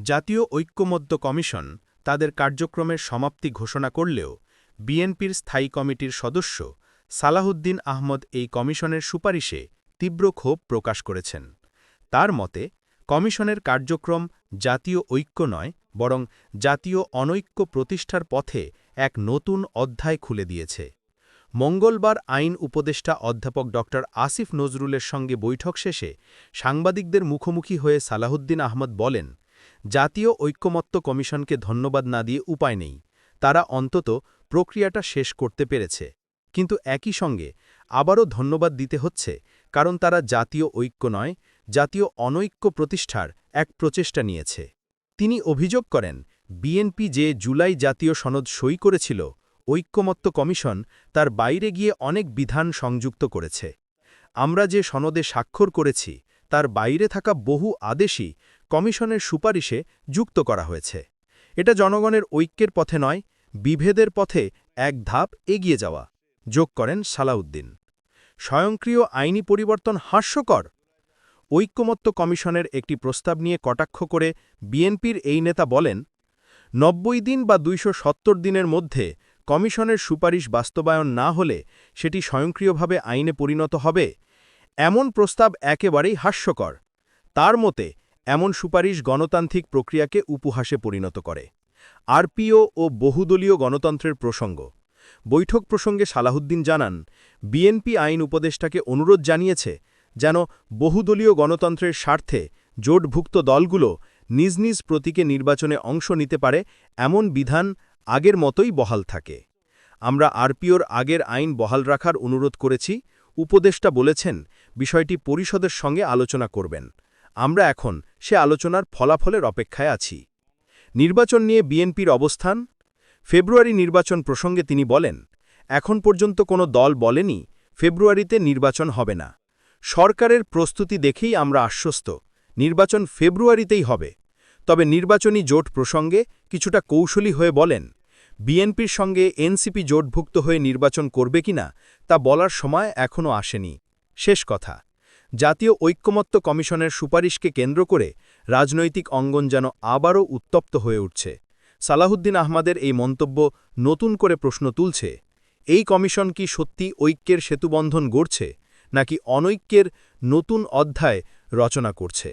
জাতীয় ঐক্যমত্য কমিশন তাদের কার্যক্রমের সমাপ্তি ঘোষণা করলেও বিএনপির স্থায়ী কমিটির সদস্য সালাহুদ্দিন আহমদ এই কমিশনের সুপারিশে তীব্র ক্ষোভ প্রকাশ করেছেন। তার মতে, কমিশনের কার্যক্রম জাতীয় ঐক্য নয়, বরং জাতীয় অনৈক্য প্রতিষ্ঠার পথে এক নতুন অধ্যায় খুলে দিয়েছে। মঙ্গলবার আইন উপদেষ্টা অধ্যাপক ড আসিফ নজরুলের সঙ্গে বৈঠক শেষে সাংবাদিকদের মুখোমুখি হয়ে সালাহুদ্দিন আহমদ বলেন, জাতীয় ঐক্যমত্য কমিশনকে ধন্যবাদ না দিয়ে উপায় নেই। তারা অন্তত প্রক্রিয়াটা শেষ করতে পেরেছে। কিন্তু একই সঙ্গে আবারও ধন্যবাদ দিতে হচ্ছে, কারণ তারা জাতীয় ঐক্য নয়, জাতীয় অনৈক্য প্রতিষ্ঠার এক প্রচেষ্টা নিয়েছে। তিনি অভিযোগ করেন, বিএনপি যে জুলাই জাতীয় সনদ সই করেছিল, ঐক্যমত্য কমিশন তার বাইরে গিয়ে অনেক বিধান সংযুক্ত করেছে। আমরা যে সনদে স্বাক্ষর করেছি, তার বাইরে থাকা বহু আদেশই কমিশনের সুপারিশে যুক্ত করা হয়েছে। এটা জনগণের ঐক্যের পথে নয়, বিভেদের পথে এক ধাপ এগিয়ে যাওয়া, যোগ করেন সালাউদ্দিন। স্বয়ংক্রিয় আইনি পরিবর্তন হাস্যকর। ঐক্যমত্য কমিশনের একটি প্রস্তাব নিয়ে কটাক্ষ করে বিএনপির এই নেতা বলেন, ৯০ দিন বা ২৭০ দিনের মধ্যে কমিশনের সুপারিশ বাস্তবায়ন না হলে সেটি স্বয়ংক্রিয়ভাবে আইনে পরিণত হবে। এমন প্রস্তাব একেবারেই হাস্যকর। তার মতে, এমন সুপারিশ গণতান্ত্রিক প্রক্রিয়াকে উপহাসে পরিণত করে। আরপিও ও বহুদলীয় গণতন্ত্রের প্রসঙ্গ। বৈঠক প্রসঙ্গে সালাহুদ্দিন জানান, বিএনপি আইন উপদেষ্টাকে অনুরোধ জানিয়েছে যেন বহুদলীয় গণতন্ত্রের স্বার্থে জোটভুক্ত দলগুলো নিজ নিজ প্রতীকে নির্বাচনে অংশ নিতে পারে এমন বিধান আগের মতোই বহাল থাকে। আমরা আরপিওর আগের আইন বহাল রাখার অনুরোধ করেছি। উপদেষ্টা বলেছেন, বিষয়টি পরিষদের সঙ্গে আলোচনা করবেন। আমরা এখন সে আলোচনার ফলাফলের অপেক্ষায় আছি। নির্বাচন নিয়ে বিএনপির অবস্থান। ফেব্রুয়ারি নির্বাচন প্রসঙ্গে তিনি বলেন, এখন পর্যন্ত কোনো দল বলেনি ফেব্রুয়ারিতে নির্বাচন হবে না। সরকারের প্রস্তুতি দেখেই আমরা আশ্বস্ত, নির্বাচন ফেব্রুয়ারিতেই হবে। তবে নির্বাচনী জোট প্রসঙ্গে কিছুটা কৌশলী হয়ে বলেন, বিএনপির সঙ্গে এনসিপি জোটভুক্ত হয়ে নির্বাচন করবে কিনা তা বলার সময় এখনও আসেনি। শেষ কথা, জাতীয় ঐক্যমত্য কমিশনের সুপারিশকে কেন্দ্র করে রাজনৈতিক অঙ্গন যেন আবারও উত্তপ্ত হয়ে উঠছে। সালাহুদ্দিন আহমদের এই মন্তব্য নতুন করে প্রশ্ন তুলছে, এই কমিশন কি সত্যি ঐক্যের সেতুবন্ধন গড়ছে, নাকি অনৈক্যের নতুন অধ্যায় রচনা করছে?